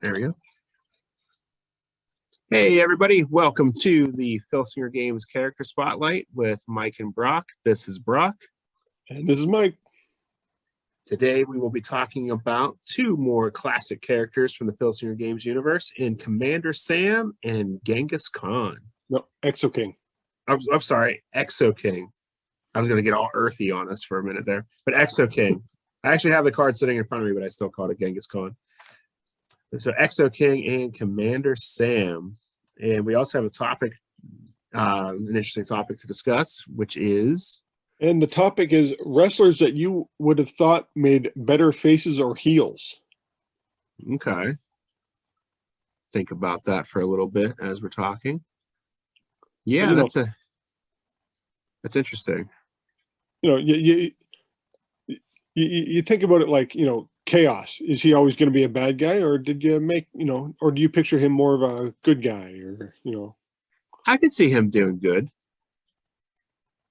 There we go. Hey, everybody. Welcome to the Filsinger Games Character Spotlight with Mike and Brock. This is Brock. And this is Mike. Today, we will be talking about two more classic characters from the Filsinger Games universe in Commander Sam and Genghis Khan. No, Exo-King. I'm sorry, Exo-King. I was going to get all earthy on us for a minute there. But Exo-King. I actually have the card sitting in front of me, but I still called it Genghis Khan. So Exo-King and Commander Sam. And we also have a topic, an interesting topic to discuss, which is... And the topic is wrestlers that you would have thought made better faces or heels. Okay. Think about that for a little bit as we're talking. Yeah, that's interesting. You know, you think about it like, you know, Chaos. Is he always going to be a bad guy, or did you make, you know, or do you picture him more of a good guy, or, you know? I could see him doing good.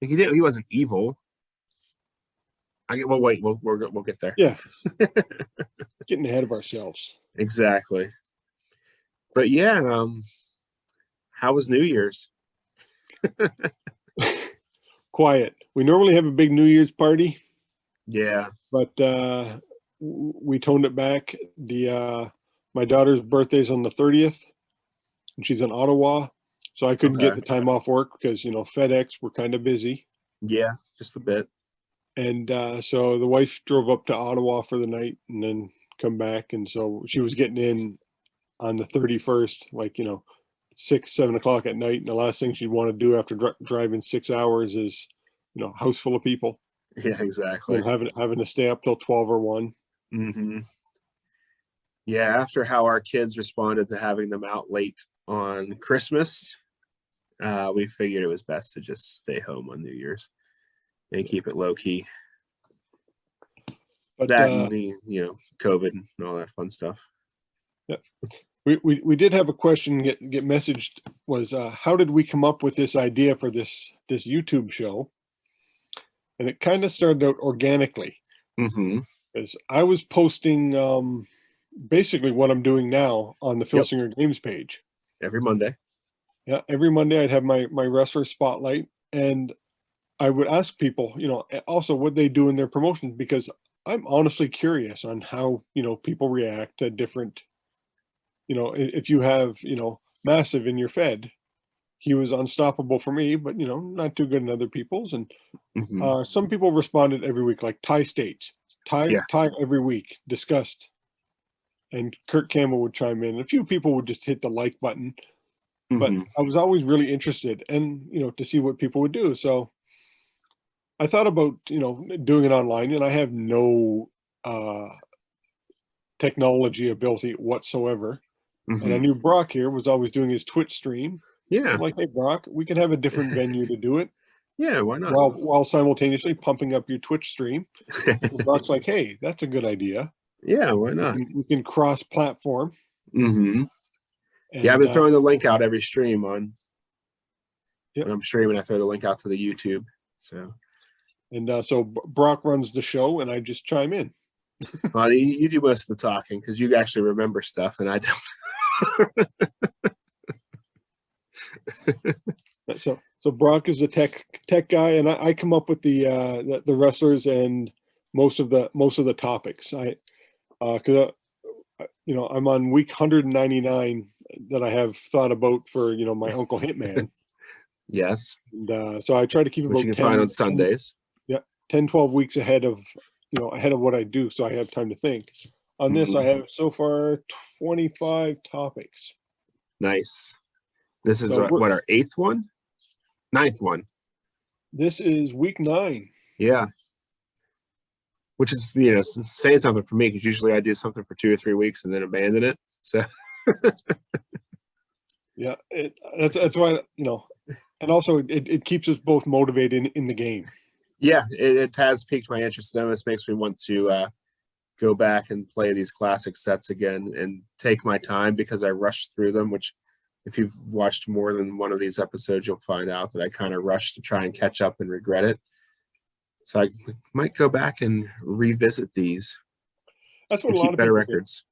He wasn't evil. Well, wait, we'll get there. Yeah. Getting ahead of ourselves. Exactly. But yeah, how was New Year's? Quiet. We normally have a big New Year's party. Yeah. But we toned it back. My daughter's birthday's on the 30th, and she's in Ottawa, so I couldn't get the time off work because, you know, FedEx, we're kind of busy. Yeah, just a bit. And so the wife drove up to Ottawa for the night and then come back, and so she was getting in on the 31st, like, you know, 6-7 o'clock at night, and the last thing she'd want to do after driving 6 hours is, you know, house full of people. Yeah, exactly. And having to stay up till 12 or 1. Mm-hmm. Yeah, after how our kids responded to having them out late on Christmas, we figured it was best to just stay home on New Year's and keep it low key. But that and the, you know, COVID and all that fun stuff. Yeah, we did have a question get messaged, was how did we come up with this idea for this YouTube show? And it kind of started out organically. Mm-hmm. Because I was posting basically what I'm doing now on the Filsinger Games page. Every Monday. Yeah, every Monday I'd have my wrestler spotlight, and I would ask people, you know, also what they do in their promotions, because I'm honestly curious on how, you know, people react to different, you know, if you have, you know, Massive in your Fed, he was unstoppable for me, but, you know, not too good in other people's. And some people responded every week, like Ty States. Ty every week, discussed. And Kurt Campbell would chime in. A few people would just hit the like button. But I was always really interested, and, you know, to see what people would do. So I thought about, you know, doing it online, and I have no technology ability whatsoever. And I knew Brock here was always doing his Twitch stream. Yeah. I'm like, hey, Brock, we can have a different venue to do it. Yeah, why not? While simultaneously pumping up your Twitch stream. Brock's like, hey, that's a good idea. Yeah, why not? We can cross-platform. Yeah, I've been throwing the link out every stream on. Yep. When I'm streaming, I throw the link out to the YouTube. So. And so Brock runs the show, and I just chime in. Well, you do most of the talking because you actually remember stuff, and I don't. So Brock is the tech guy, and I come up with the wrestlers and most of the topics. Because you know, I'm on week 199 that I have thought about for, you know, my Uncle Hitman. Yes. And so I try to keep which about you can find on Sundays. 10-12 weeks ahead of what I do, so I have time to think. On this, I have so far 25 topics. Nice. This is what, our 8th one? 9th one. This is week 9. Yeah. Which is, you know, saying something for me, because usually I do something for 2 or 3 weeks and then abandon it. So. Yeah, that's why, you know, and also it keeps us both motivated in the game. Yeah, it has piqued my interest. Now this makes me want to go back and play these classic sets again and take my time, because I rushed through them, which if you've watched more than one of these episodes, you'll find out that I kind of rushed to try and catch up and regret it. So I might go back and revisit these. That's what a lot of better people records.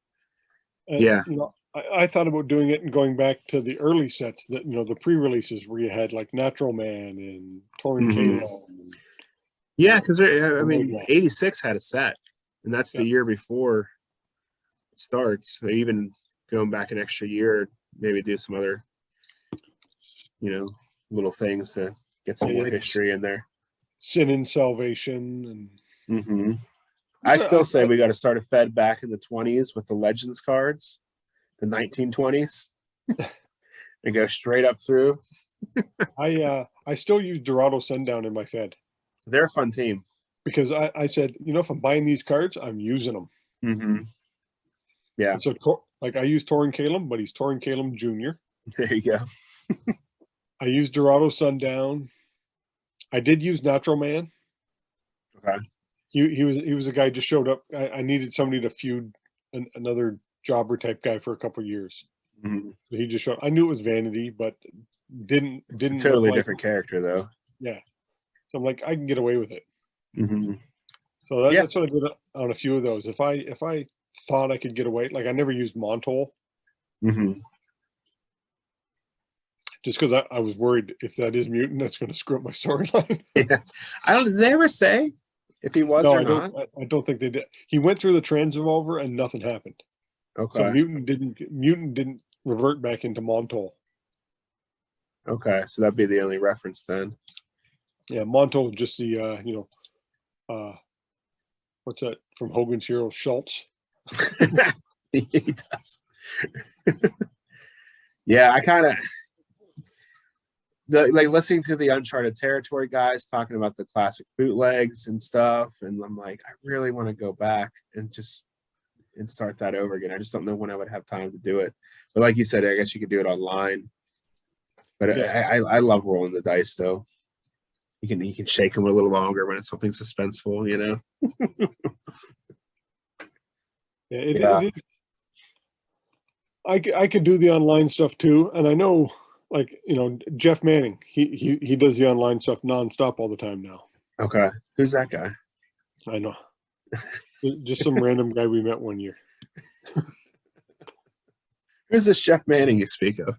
And, Yeah. I thought about doing it and going back to the early sets that, the pre-releases where you had like Natural Man and Torin Mhm. Kalo. And, Yeah, because I mean, Omega. 86 had a set, and that's the Yeah. year before it starts. So even going back an extra year, maybe do some other, little things to get some Yeah, more you had history in there. Sin and Salvation. Hmm I Which still say we got to start a Fed back in the 20s with the Legends cards, the 1920s, and go straight up through. I still use Dorado Sundown in my Fed They're a fun team. because I said, if I'm buying these cards, I'm using them. Hmm Yeah, And so, like, I use Torin Kalem, but he's Torin Kalem Jr. there you go. I use Dorado Sundown. I did use Natural Man. Okay. He was a guy just showed up. I needed somebody to feud another jobber type guy for a couple years. hmm So he just showed. I knew it was Vanity, but didn't It's a look totally like different character, though. Yeah. So I'm like, I can get away with it. Hmm So Yeah. that's what I did on a few of those. If I thought I could get away, like I never used Montol hmm just because I was worried if that is mutant, that's going to screw up my storyline. Yeah. I don't. Did they ever say if he was No, or I not? don't. I don't think they did. He went through the Transvolver and nothing happened. So Okay. mutant didn't revert back into Montol. Okay. So that'd be the only reference then. Yeah, Montol just the what's that from Hogan's Hero Schultz. He does. Yeah, I kind of like listening to the Uncharted Territory guys talking about the classic bootlegs and stuff, and I'm like, I really want to go back and start that over again. I just don't know when I would have time to do it. But like you said, I guess you could do it online. But Yeah. I love rolling the dice though. You can shake them a little longer when it's something suspenseful, Yeah, Yeah. it is. I could do the online stuff too, and I know, like Jeff Manning, he does the online stuff nonstop all the time now. Okay. Who's that guy? I know, just some random guy we met one year. Who's this Jeff Manning you speak of?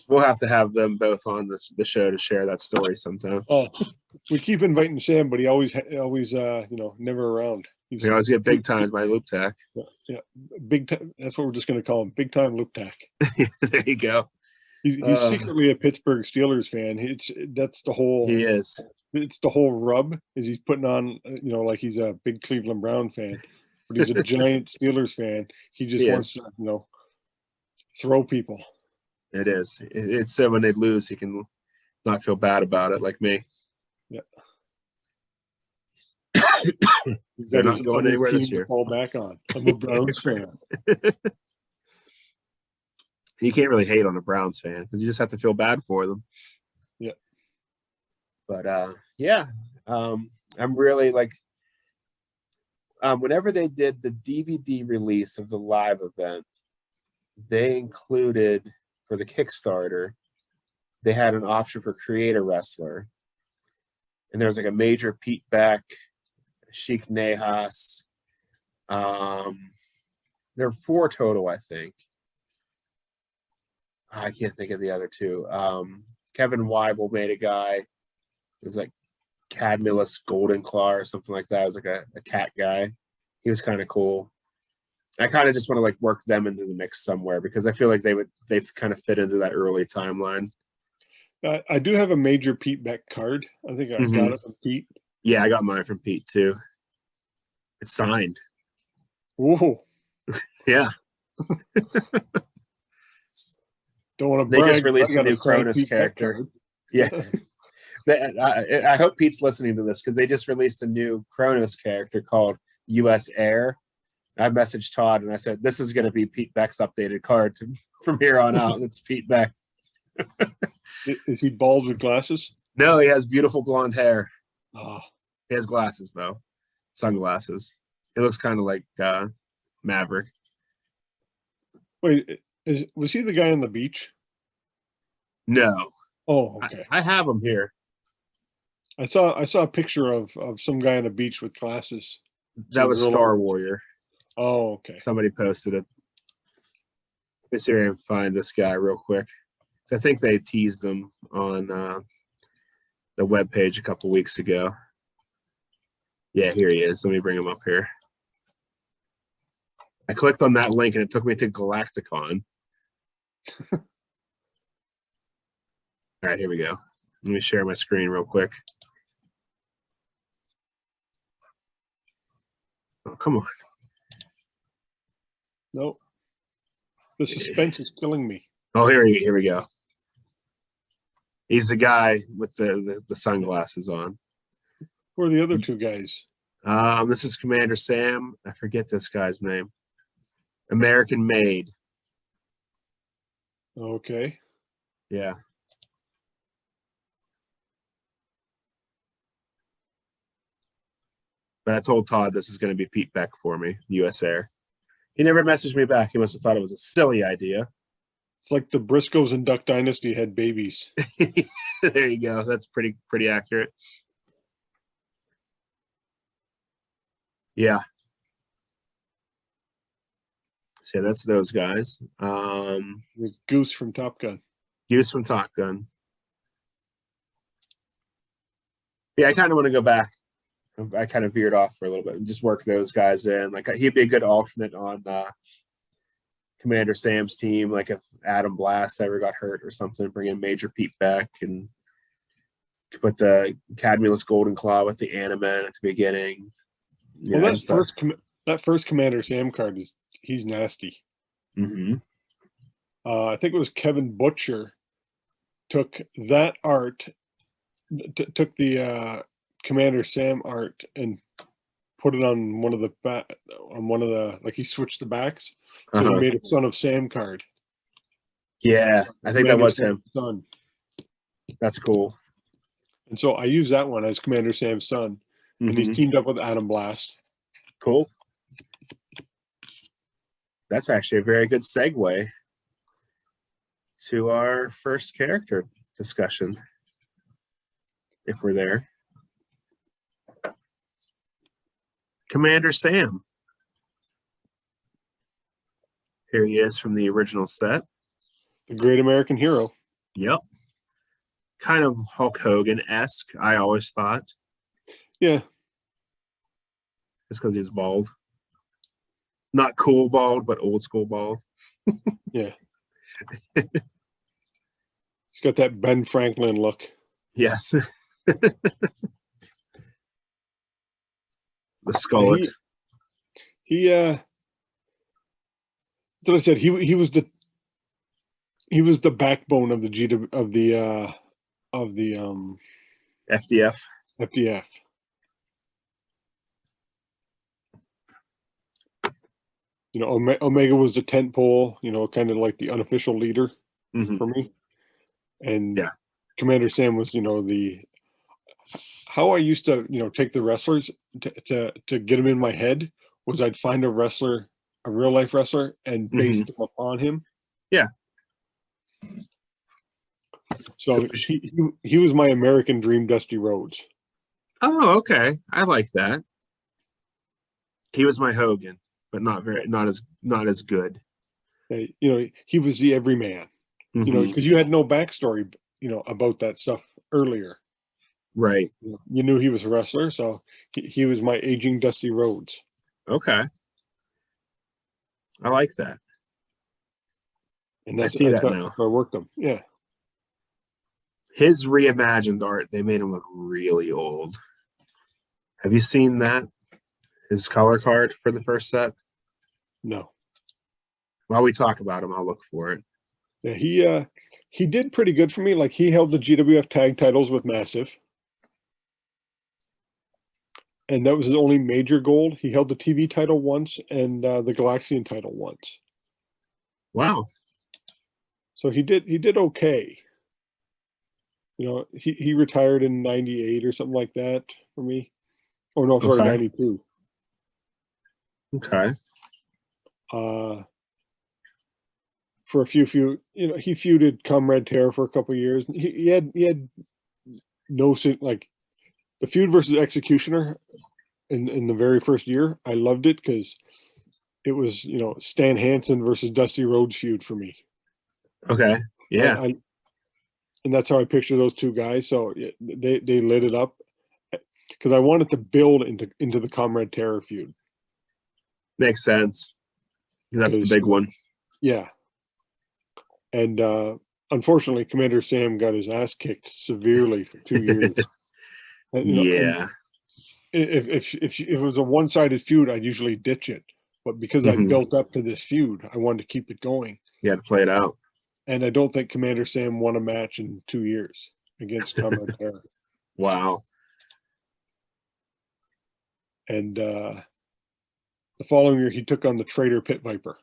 We'll have to have them both on the show to share that story sometime. Oh, we keep inviting Sam, but he always never around. He's, We always get big times by Loop Tack. yeah, big time. That's what we're just going to call him, big time Loop Tack. There you go. He's secretly a Pittsburgh Steelers fan. That's the whole. He is. It's the whole rub is he's putting on, like he's a big Cleveland Brown fan, but he's a giant Steelers fan. He just wants to, throw people. It is. It's so when they lose, he can not feel bad about it, like me. Yeah. They're not going anywhere this year. To fall back on. I'm a Browns fan. You can't really hate on a Browns fan because you just have to feel bad for them. Yeah. But I'm really like, whenever they did the DVD release of the live event, they included for the Kickstarter, they had an option for Create a Wrestler. And there's like a Major Pete Beck, Sheik Nehas. There are 4 total, I think. I can't think of the other 2. Kevin Weibel made a guy. It was like Cadmulus Goldenclaw or something like that. It was like a cat guy. He was kind of cool. I kind of just want to like work them into the mix somewhere because I feel like they've kind of fit into that early timeline. I do have a Major Pete Beck card. I think I got it from Pete. Yeah, I got mine from Pete too. It's signed. Whoa. Yeah. Don't want to They brag. just released a new Cronus character. Yeah. I hope Pete's listening to this because they just released a new Cronus character called US Air. I messaged Todd and I said, this is going to be Pete Beck's updated card from here on out. It's Pete Beck. Is he bald with glasses? No, he has beautiful blonde hair. Oh. He has glasses, though. Sunglasses. He looks kind of like Maverick. Wait, was he the guy on the beach? No. Oh, okay. I have him here. I saw a picture of some guy on the beach with glasses. That was Star Warrior. Oh, okay. Somebody posted it. Let's see if I can find this guy real quick. So I think they teased them on the webpage a couple weeks ago. Yeah, here he is. Let me bring him up here. I clicked on that link and it took me to Galacticon. All right, here we go. Let me share my screen real quick. Oh, come on. No. The suspense is killing me. Oh, here we go. He's the guy with the sunglasses on. Who are the other two guys? This is Commander Sam. I forget this guy's name. American Made. Okay. Yeah. But I told Todd this is going to be Pete Beck for me, US Air. He never messaged me back. He must have thought it was a silly idea. It's like the Briscoes and Duck Dynasty had babies. There you go. That's pretty accurate. Yeah. So that's those guys. With Goose from Top Gun. Goose from Top Gun. Yeah, I kind of want to go back. I kind of veered off for a little bit and just work those guys in. Like he'd be a good alternate on Commander Sam's team. Like if Adam Blast ever got hurt or something, bring in Major Pete Beck and put the Cadmulus Golden Claw with the Animan at the beginning. Well, that first Commander Sam card he's nasty. Mm-hmm. I think it was Kevin Butcher took that art, took the Commander Sam art and put it on one of the like he switched the backs, so he made a Son of Sam card. Yeah, I think that was him. Son. That's cool. And so I use that one as Commander Sam's son, and he's teamed up with Adam Blast. Cool. That's actually a very good segue to our first character discussion, if we're there. Commander Sam. Here he is from the original set. The Great American Hero. Yep. Kind of Hulk Hogan-esque, I always thought. Yeah. Just because he's bald. Not cool bald, but old school bald. Yeah. He's got that Ben Franklin look. Yes. The skullet. That's what I said. He was the backbone of the FDF. FDF. You know, Omega was the tent pole, you know, kind of like the unofficial leader for me. And yeah, Commander Sam was, you know, how I used to, you know, take the wrestlers to get them in my head was I'd find a wrestler, a real life wrestler, and base them upon him. Yeah. So he was my American Dream, Dusty Rhodes. Oh, okay. I like that. He was my Hogan, but not as good. You know, he was the everyman. You know, because you had no backstory, you know, about that stuff earlier. Right. You knew he was a wrestler, so he was my aging Dusty Rhodes. Okay. I like that. And I see that now. I worked him. Yeah. His reimagined art, they made him look really old. Have you seen that? His color card for the first set? No. While we talk about him, I'll look for it. Yeah, he did pretty good for me. Like he held the GWF tag titles with Massive. And that was his only major gold. He held the TV title once and the Galaxian title once. Wow. So he did okay. You know, he retired in 98 or something like that for me. Oh no, sorry, 92. Okay. For a few, you know, he feuded Comrade Terror for a couple of years. He had no, like the feud versus Executioner in the very first year. I loved it because it was, you know, Stan Hansen versus Dusty Rhodes feud for me. Okay. Yeah. And that's how I picture those two guys. So they lit it up because I wanted to build into the Comrade Terror feud. Makes sense. That's the big one. Yeah. And unfortunately, Commander Sam got his ass kicked severely for 2 years. And, you know, Yeah. if it was a one-sided feud, I'd usually ditch it. But because I built up to this feud, I wanted to keep it going. You had to play it out. And I don't think Commander Sam won a match in 2 years against Comrade Terror. Wow. And the following year, he took on the traitor Pit Viper.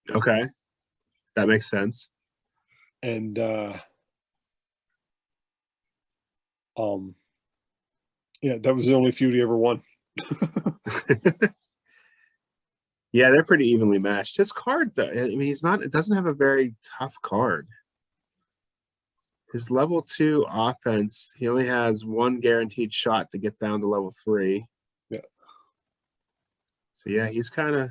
Okay. That makes sense. And yeah, that was the only feud he ever won. Yeah, they're pretty evenly matched. His card, though, I mean, it doesn't have a very tough card. His level 2 offense, he only has 1 guaranteed shot to get down to level 3. Yeah. So yeah, he's kind of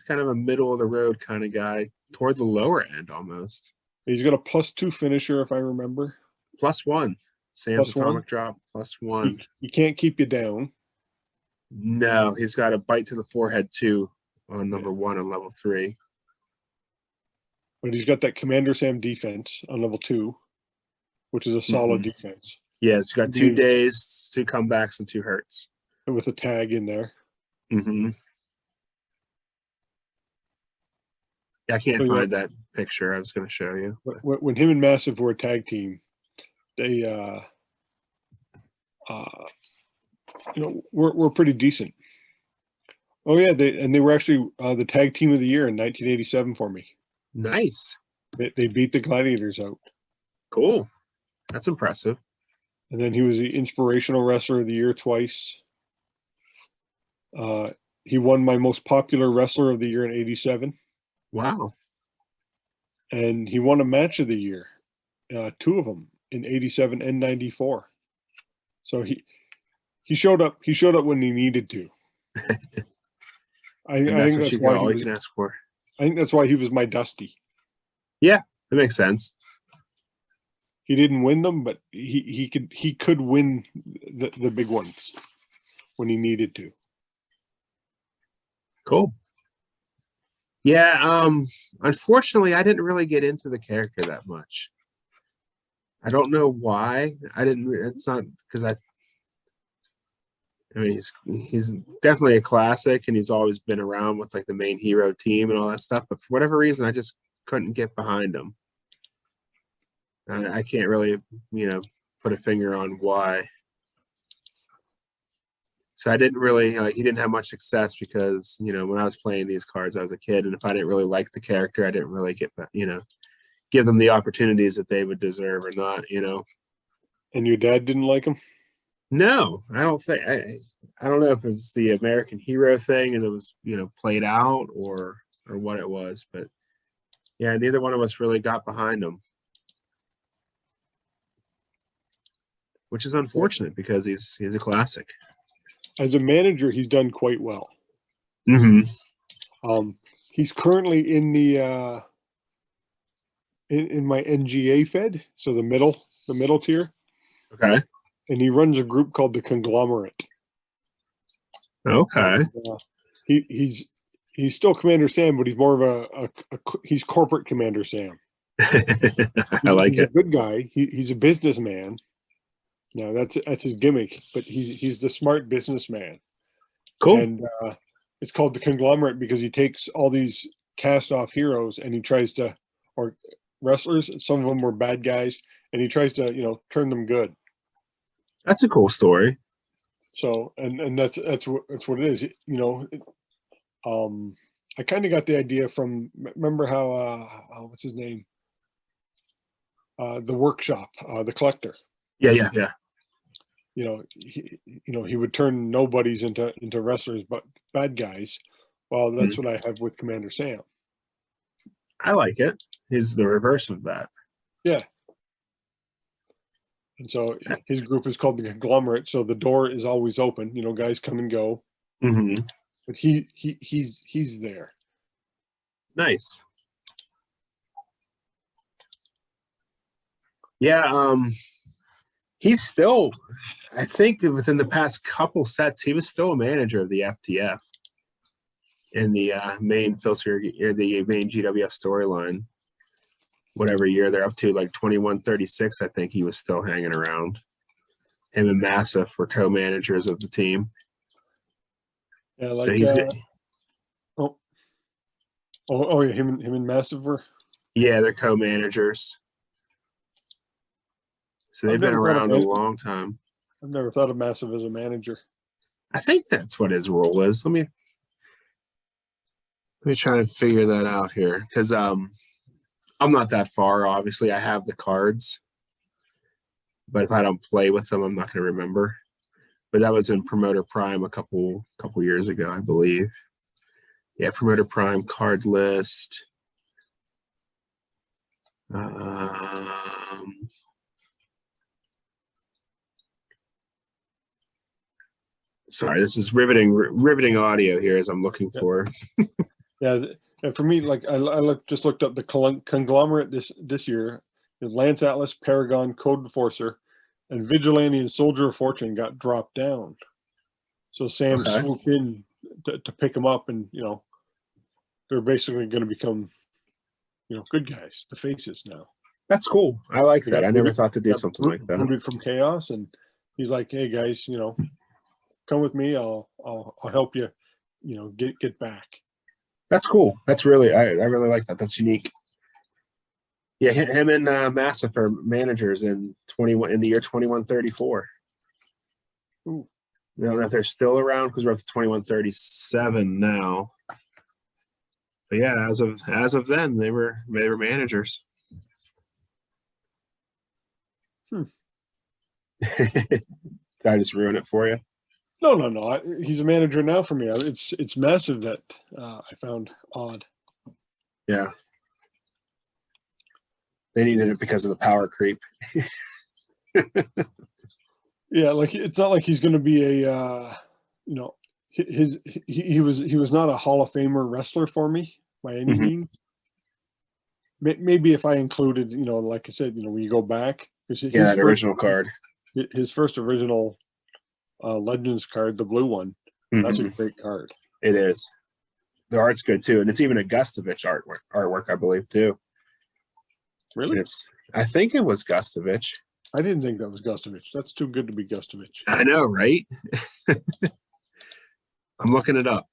a middle of the road kind of guy, toward the lower end almost. He's got a +2 finisher, if I remember. +1. Sam's +1. atomic drop, +1. He can't keep you down. No, he's got a bite to the forehead too on number 1 on level 3. But he's got that Commander Sam defense on level 2, which is a solid defense. Yeah, it's got 2 days, 2 comebacks, and 2 hurts. And with a tag in there. I can't find that picture I was going to show you. When him and Massive were a tag team, they you know, we're pretty decent. Oh yeah, they were actually the tag team of the year in 1987 for me. Nice. They beat the Gladiators out. Cool. That's impressive. And then he was the inspirational wrestler of the year twice. He won my most popular wrestler of the year in 87. Wow. And he won a match of the year, 2 of them in 87 and 94. So he showed up. He showed up when he needed to. I think that's why all you can ask for. I think that's why he was my Dusty. Yeah, that makes sense. He didn't win them, but he could win the big ones when he needed to. Cool. Yeah, unfortunately, I didn't really get into the character that much. I don't know why. I didn't. It's not because I mean, he's definitely a classic, and he's always been around with like the main hero team and all that stuff. But for whatever reason, I just couldn't get behind him. I can't really, put a finger on why. So I didn't really he didn't have much success because when I was playing these cards, I was a kid, and if I didn't really like the character, I didn't really get give them the opportunities that they would deserve or not. And your dad didn't like him? No, I don't think. I don't know if it was the American hero thing and it was played out or what it was, but yeah, neither one of us really got behind him, which is unfortunate because he's a classic. As a manager, he's done quite well. He's currently in the in my NGA Fed, so the middle tier. Okay. And he runs a group called the Conglomerate. Okay. And, he's still Commander Sam, but he's more of he's corporate Commander Sam. I like he's it. A good guy. He's a businessman. Now that's his gimmick, but he's the smart businessman. Cool. And it's called the Conglomerate because he takes all these cast-off heroes and he tries to, or wrestlers. Some of them were bad guys, and he tries to turn them good. That's a cool story. So and that's what it is. I kind of got the idea from, remember how what's his name? The Workshop, the Collector. Yeah. He would turn nobodies into wrestlers, but bad guys. Well, that's what I have with Commander Sam. I like it. He's the reverse of that. Yeah. And so his group is called the Conglomerate. So the door is always open. Guys come and go. And but he's there. Nice. Yeah, he's still, I think within the past couple sets, he was still a manager of the FTF in the main Filsinger, the main GWF storyline. Whatever year they're up to, like 2136, I think he was still hanging around. Him and Massive were co-managers of the team. Yeah, like so he's good. Oh yeah, him and Massive were. Yeah, they're co-managers. So they've been around a long time. I've never thought of Massive as a manager. I think that's what his role is. Let me try and figure that out here, because I'm not that far. Obviously, I have the cards, but if I don't play with them, I'm not going to remember. But that was in Promoter Prime a couple years ago, I believe. Yeah, Promoter Prime card list. Sorry, this is riveting audio here as I'm looking for. Yeah, and for me, like I just looked up the conglomerate this year. Lance Atlas, Paragon, Code Enforcer, and Vigilante and Soldier of Fortune got dropped down. So Sam swooped in to pick them up, and they're basically going to become good guys, the faces now. That's cool. I like that. I never thought to do something like that. Booted from Chaos, and he's like, "Hey guys, come with me. I'll help you. Get back." That's cool. That's really I really like that. That's unique. Yeah, him and Massive are managers in the year 2134. Ooh. I don't know if they're still around because we're up to 2137 now. But yeah, as of then, they were managers. Did I just ruin it for you? No. He's a manager now for me. It's Massive that I found odd. Yeah. They needed it because of the power creep. Yeah, like it's not like he's going to be a he was not a Hall of Famer wrestler for me by any means. Maybe if I included, like I said, when you go back, that original card, his first original Legends card, the blue one, that's a great card. It is. The art's good too, and it's even a Gustovich artwork, I believe, too. Really? I think it was Gustovich. I didn't think that was Gustovich. That's too good to be Gustovich. I know, right? I'm looking it up.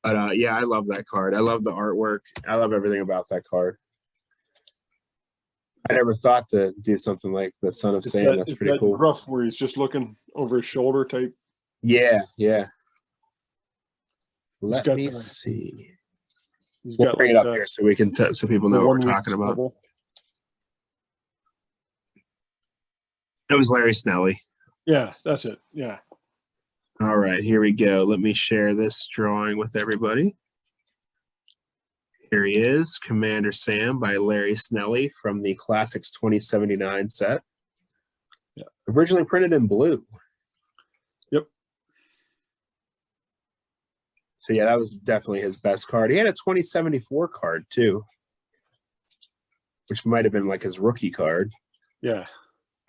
But yeah, I love that card. I love the artwork. I love everything about that card. I never thought to do something like the Son of Sam. That's pretty cool. Gruff where he's just looking over his shoulder type. Yeah. Let me see. We'll bring it up here so we can so people know what we're talking about. It was Larry Snelly. Yeah, that's it. Yeah. All right, here we go. Let me share this drawing with everybody. Here he is, Commander Sam by Larry Snelly from the Classics 2079 set. Yeah. Originally printed in blue. Yep. So yeah, that was definitely his best card. He had a 2074 card too, which might have been like his rookie card. Yeah.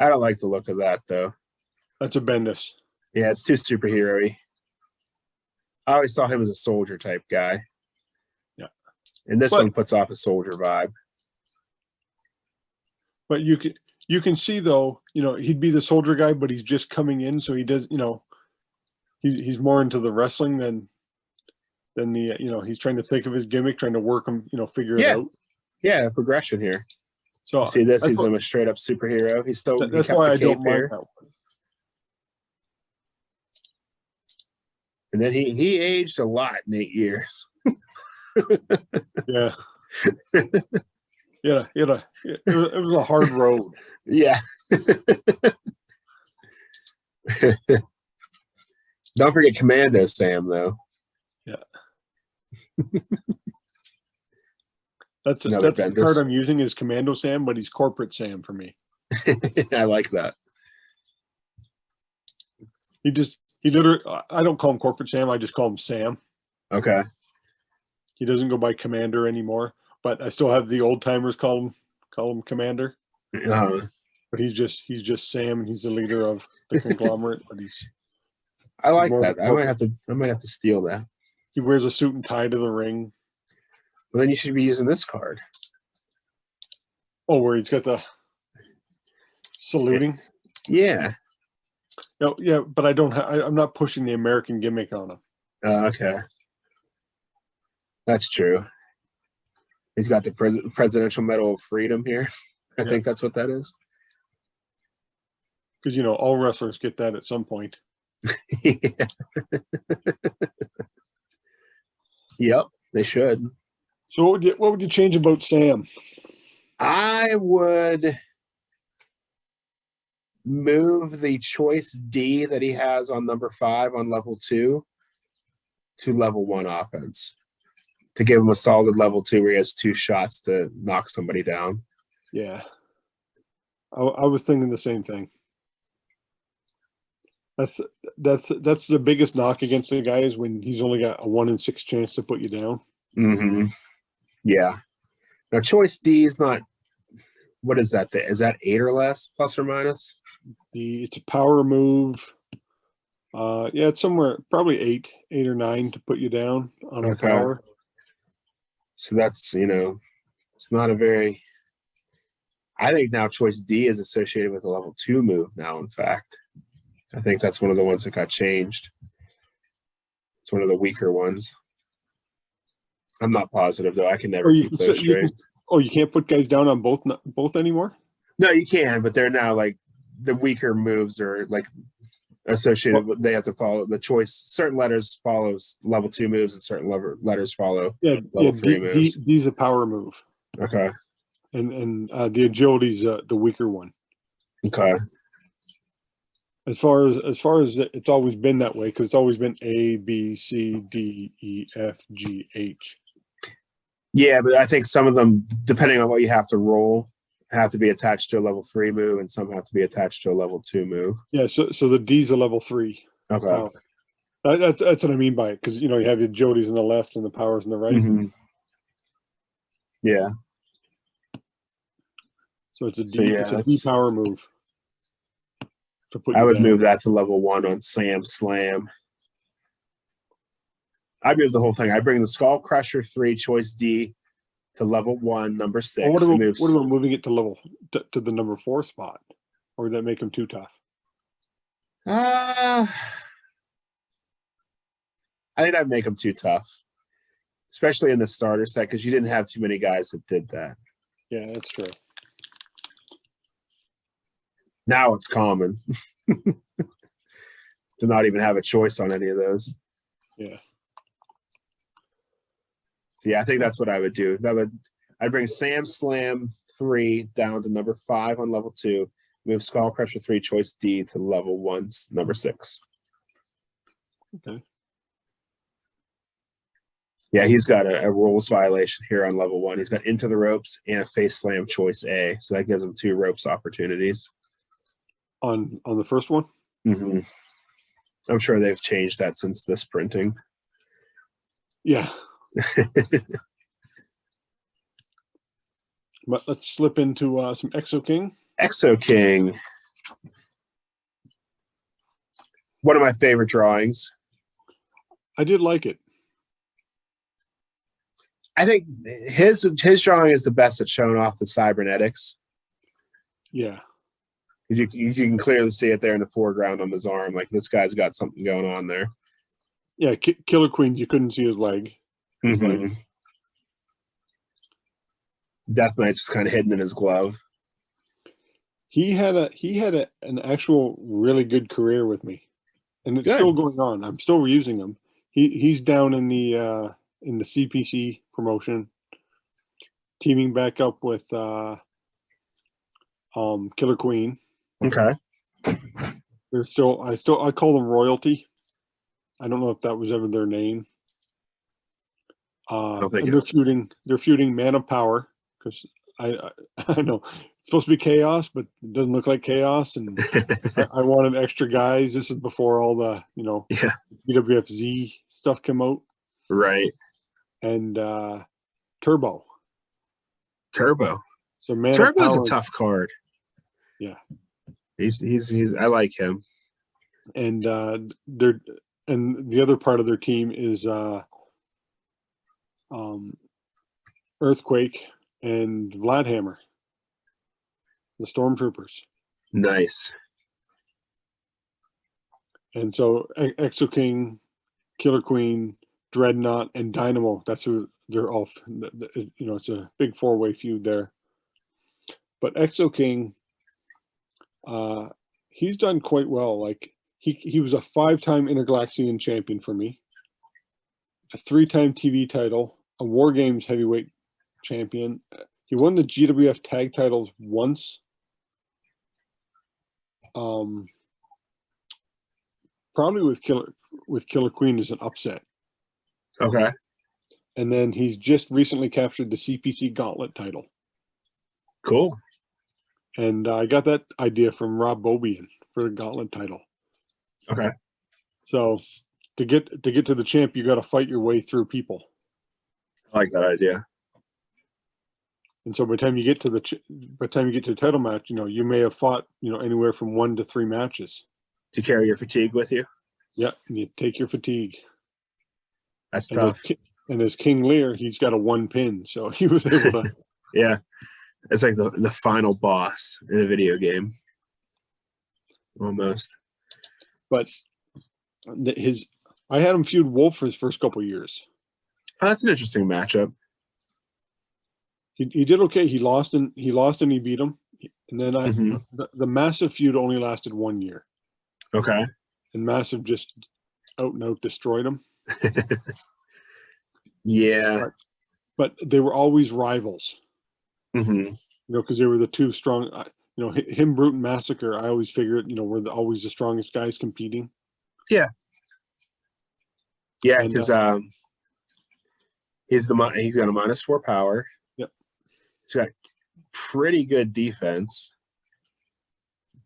I don't like the look of that though. That's a Bendis. Yeah, it's too superhero-y. I always saw him as a soldier type guy. Yeah. And this one puts off a soldier vibe. But you can see though, he'd be the soldier guy, but he's just coming in, so he does, he's more into the wrestling than the he's trying to think of his gimmick, trying to work him, figure it out. Yeah, progression here. So see this, he's a straight up superhero. He's still that's why I don't mind that one. And then he aged a lot in 8 years. Yeah. It was a hard road. Yeah. Don't forget Commando Sam, though. Yeah. That's the card I'm using is Commando Sam, but he's Corporate Sam for me. I like that. He literally, I don't call him Corporate Sam. I just call him Sam. Okay. He doesn't go by Commander anymore, but I still have the old timers call him Commander. But he's just Sam, and he's the leader of the conglomerate. But I like more that. I might have to steal that. he wears a suit and tie to the ring. Well, then you should be using this card. Oh, where he's got the saluting. Yeah. No, yeah, but I'm not pushing the American gimmick on him. Okay. That's true. He's got the Presidential Medal of Freedom here. I think that's what that is. Because all wrestlers get that at some point. Yep, they should. So what would you change about Sam? I would move the choice D that he has on number 5 on level 2 to level 1 offense to give him a solid level 2 where he has 2 shots to knock somebody down. Yeah. I was thinking the same thing. That's the biggest knock against the guy is when he's only got a 1 in 6 chance to put you down. Mm-hmm. Yeah. Now choice D is not. What is that? Is that 8 or less, plus or minus? It's a power move. Yeah, it's somewhere probably 8 or 9 to put you down on a power. So that's it's not a very. I think now choice D is associated with a level 2 move now. In fact, I think that's one of the ones that got changed. It's one of the weaker ones. I'm not positive though. I can never keep those straight. You can't put guys down on both anymore? No, you can, but they're now like the weaker moves are like associated with, they have to follow the choice. Certain letters follows level 2 moves and certain letters follow level 3 moves. D's a power move. Okay. And the agility's the weaker one. Okay. As far as it's always been that way, because it's always been A, B, C, D, E, F, G, H. Yeah, but I think some of them, depending on what you have to roll, have to be attached to a level 3 move, and some have to be attached to a level 2 move. Yeah, so the D's a level 3. Okay. That's what I mean by it, because you have the agilities on the left and the powers on the right. Mm-hmm. Yeah. So it's a D. It's a D power move. I would move that to level 1 on Sam Slam. I move the whole thing. I bring the Skull Crusher 3 choice D to level 1, number 6. What about moving it to to the number 4 spot? Or would that make him too tough? I think that'd make him too tough, especially in the starter set, because you didn't have too many guys that did that. Yeah, that's true. Now it's common to not even have a choice on any of those. Yeah. So yeah, I think that's what I would do. I'd bring Sam Slam 3 down to number 5 on level 2. Move Skull Crusher 3 choice D to level 1, number 6. Okay. Yeah, he's got a rules violation here on level 1. He's got Into the Ropes and a Face Slam choice A, so that gives him 2 ropes opportunities. On the first one? Mm-hmm. I'm sure they've changed that since this printing. Yeah. But let's slip into some Exo-King. Exo-King. One of my favorite drawings. I did like it. I think his drawing is the best at showing off the cybernetics. Yeah. You can clearly see it there in the foreground on his arm. Like, this guy's got something going on there. Yeah, Killer Queens, you couldn't see his leg. Mm-hmm. Death Knight's was kind of hidden in his glove. He had an actual really good career with me, and it's still going on. I'm still using him. He's down in the CPC promotion, teaming back up with Killer Queen. Okay. They're still I call them royalty. I don't know if that was ever their name. I don't think they're feuding Man of Power, because I know it's supposed to be chaos, but it doesn't look like chaos. And I wanted extra guys. This is before all the Yeah, BWFZ stuff came out. right. And Turbo. So Man of Turbo's a Power. tough card. Yeah. He's I like him. And the other part of their team is Earthquake and Vladhammer, the Stormtroopers. Nice. And so Exo-King, Killer Queen, Dreadnought, and Dynamo. That's who they're all. It's a big four-way feud there. But Exo-King, he's done quite well. Like he was a 5-time Intergalaxian champion for me, a 3-time TV title, a War Games heavyweight champion. He won the GWF tag titles once. Probably with Killer Queen as an upset. Okay. And then he's just recently captured the CPC Gauntlet title. Cool. And I got that idea from Rob Bobian for the Gauntlet title. Okay. So to get to the champ, you got to fight your way through people. I like that idea. And so by the time you get to the title match, you may have fought, anywhere from 1 to 3 matches. To carry your fatigue with you. Yeah, and you take your fatigue. That's tough. And as King Lear, he's got a 1 pin, so he was able to. Yeah, it's like the final boss in a video game, almost. But I had him feud Wolf for his first couple of years. Oh, that's an interesting matchup. He did okay. He lost and he beat him, and then the Massive feud only lasted 1 year. Okay. And Massive just out and out destroyed him. Yeah. But they were always rivals. Mm-hmm. Because they were the two strong. Him, Brute, and Massacre. I always figured, were always the strongest guys competing. Yeah. Yeah, because he's got a -4 power. Yep. He's got pretty good defense.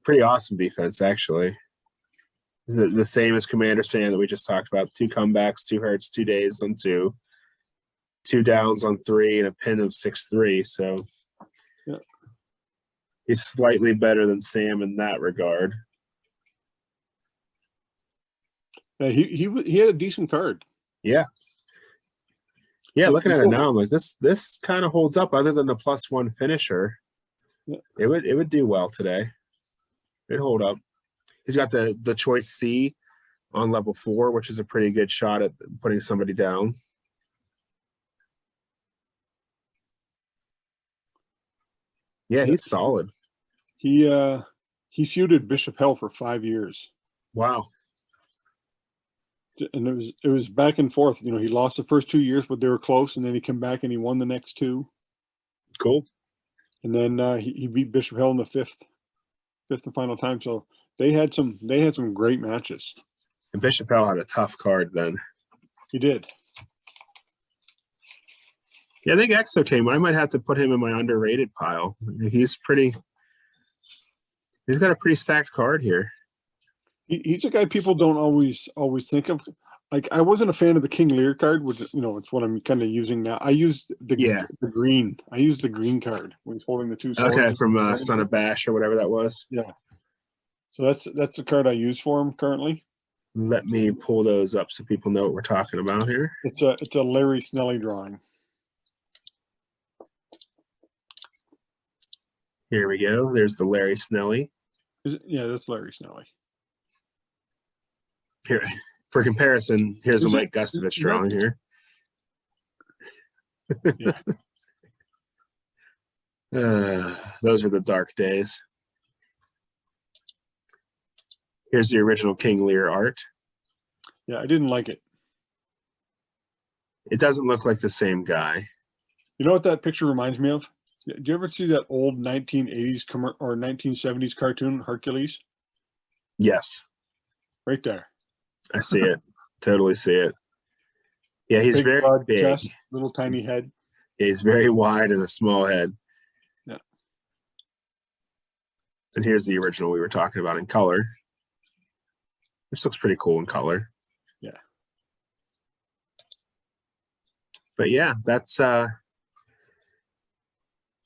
Pretty awesome defense, actually. The same as Commander Sam that we just talked about. 2 comebacks, 2 hurts, 2 days on 2. 2 downs on 3, and a pin of 6-3. So yeah. He's slightly better than Sam in that regard. Yeah, he had a decent card. Yeah. Yeah, looking at it now, I'm like, this kind of holds up other than the +1 finisher. Yeah. It would do well today. It'd hold up. He's got the choice C on level 4, which is a pretty good shot at putting somebody down. Yeah, he's solid. He feuded Bishop Hell for 5 years. Wow. And it was back and forth. He lost the first 2 years, but they were close, and then he came back and he won the next 2. Cool. And then he beat Bishop Hell in the fifth and final time. So they had some great matches. And Bishop Hell had a tough card then. He did. Yeah, I think Exo-King, I might have to put him in my underrated pile. He's got a pretty stacked card here. He's a guy people don't always think of. Like, I wasn't a fan of the King Lear card, which it's what I'm kind of using now. I used the green. I used the green card when he's holding the 2 swords. Okay, from Son of Bash or whatever that was. Yeah. So that's the card I use for him currently. Let me pull those up so people know what we're talking about here. It's a Larry Snelly drawing. Here we go. There's the Larry Snelly. Yeah, that's Larry Snelly. Here, for comparison, here's a Mike Gustovich drawing here. Yeah. Those were the dark days. Here's the original King Lear art. Yeah, I didn't like it. It doesn't look like the same guy. You know what that picture reminds me of? Do you ever see that old 1980s or 1970s cartoon, Hercules? Yes. Right there. I see it. Totally see it. Yeah, he's very big. Chest, little tiny head. Yeah, he's very wide and a small head. And here's the original we were talking about in color. This looks pretty cool in color. Yeah. But yeah, that's I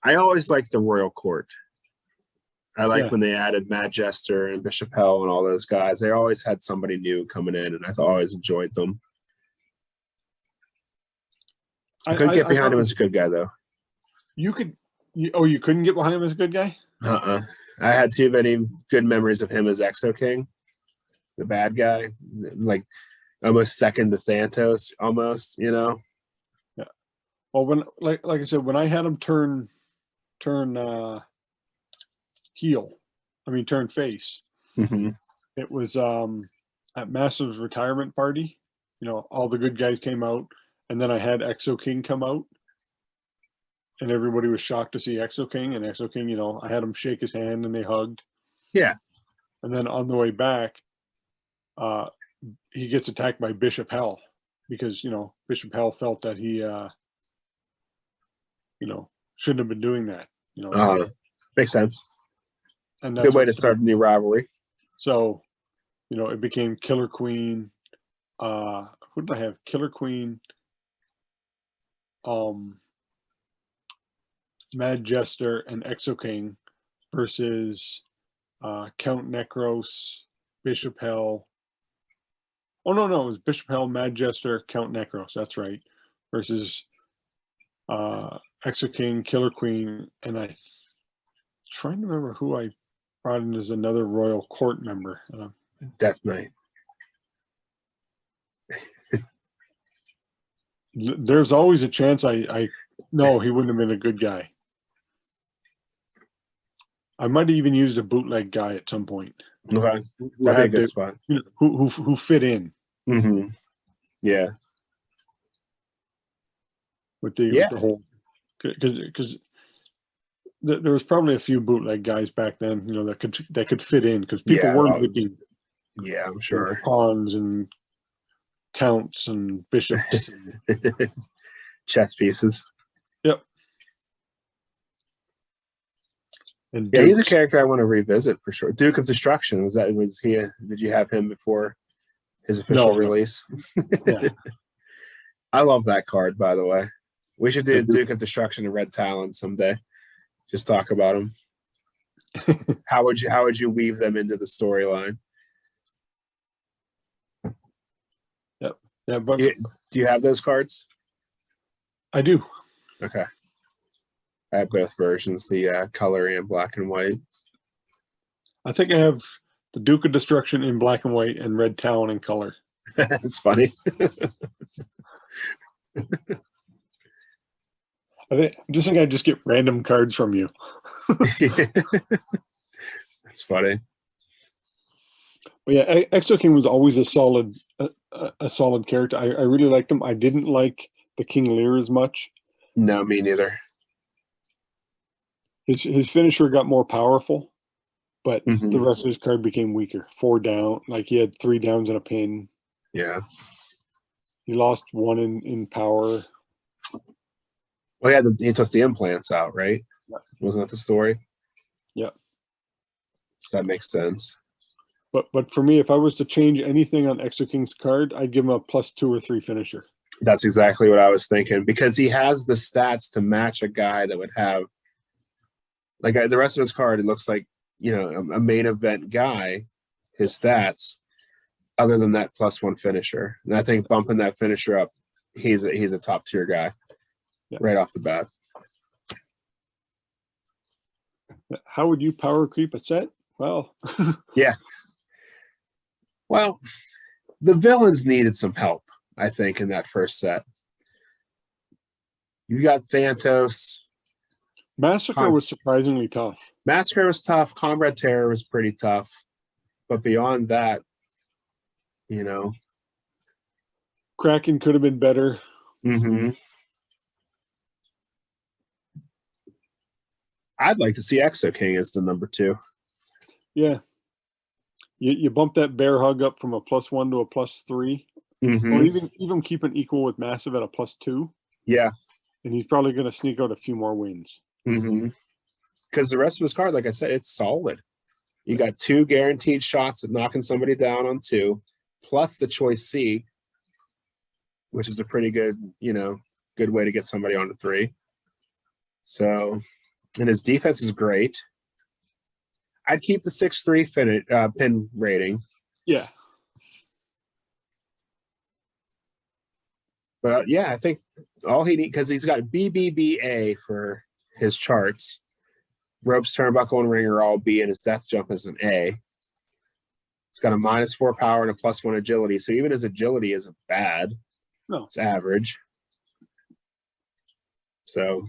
always liked the Royal Court. I like when they added Mad Jester and Bishop Hell and all those guys. They always had somebody new coming in, and I always enjoyed them. I couldn't get behind him as a good guy, though. You couldn't get behind him as a good guy? I had too many good memories of him as Exo-King, the bad guy, like almost second to Thantos, almost, you know? Yeah. Well, when like I said, when I had him turn face. Mm-hmm. It was at Massive's retirement party. You know, all the good guys came out, and then I had Exo-King come out, and everybody was shocked to see Exo-King. And Exo-King, you know, I had him shake his hand, and they hugged. Yeah. And then on the way back, he gets attacked by Bishop Hell because, you know, Bishop Hell felt that he, you know, shouldn't have been doing that. You know, makes sense. And that's good way to start a new rivalry. So, you know, it became Killer Queen. Who did I have? Killer Queen. Mad Jester and Exo-King versus Count Necros, Bishop Hell. Oh no, it was Bishop Hell, Mad Jester, Count Necros. That's right. Versus Exo-King, Killer Queen, and I'm trying to remember who I brought in as another Royal Court member. Death Knight. There's always a chance no, he wouldn't have been a good guy. I might have even used a bootleg guy at some point. Okay. That'd be a good spot. You know, who fit in. Mm-hmm. Yeah. With the whole, because there was probably a few bootleg guys back then, you know, that could fit in because people were looking. Yeah, I'm sure. Pawns and counts and bishops. Chess pieces. Yep. And yeah, he's a character I want to revisit for sure. Duke of Destruction, did you have him before his official release? Yeah. I love that card, by the way. We should do Duke of Destruction and Red Talon someday. Just talk about him. How would you weave them into the storyline? Yep. Yeah, but do you have those cards? I do. Okay. I have both versions, the color and black and white. I think I have the Duke of Destruction in black and white and Red Talon in color. It's funny. I just think I just get random cards from you. That's funny. But yeah, Exo-King was always a solid character. I really liked him. I didn't like the King Lear as much. No, me neither. His finisher got more powerful, but the rest of his card became weaker. 4 down, like he had 3 downs and a pin. Yeah. He lost 1 in power. Well, he took the implants out, right? Yeah. Wasn't that the story? Yeah. So that makes sense. But for me, if I was to change anything on Exo-King's card, I'd give him a +2 or 3 finisher. That's exactly what I was thinking, because he has the stats to match a guy that would have, like, the rest of his card, it looks like, you know, a main event guy, his stats, other than that +1 finisher. And I think bumping that finisher up, he's a top tier guy right off the bat. How would you power creep a set? Well, yeah. Well, the villains needed some help, I think, in that first set. You got Thantos. Massacre was surprisingly tough. Massacre was tough. Comrade Terror was pretty tough. But beyond that, you know. Kraken could have been better. Mm-hmm. I'd like to see Exo-King as the number 2. Yeah. You bump that bear hug up from a +1 to a +3. Mm-hmm. Or even keep it equal with Massive at a +2. Yeah. And he's probably going to sneak out a few more wins. Mm-hmm. Because the rest of his card, like I said, it's solid. You got 2 guaranteed shots at knocking somebody down on 2, plus the choice C, which is a pretty good, good way to get somebody onto 3. So, and his defense is great. I'd keep the 6-3 pin rating. Yeah. But yeah, I think all he needs, because he's got BBBA for his charts. Ropes, turnbuckle, and ring are all B, and his death jump is an A. He's got a -4 power and a +1 agility. So even his agility isn't bad. No. It's average. So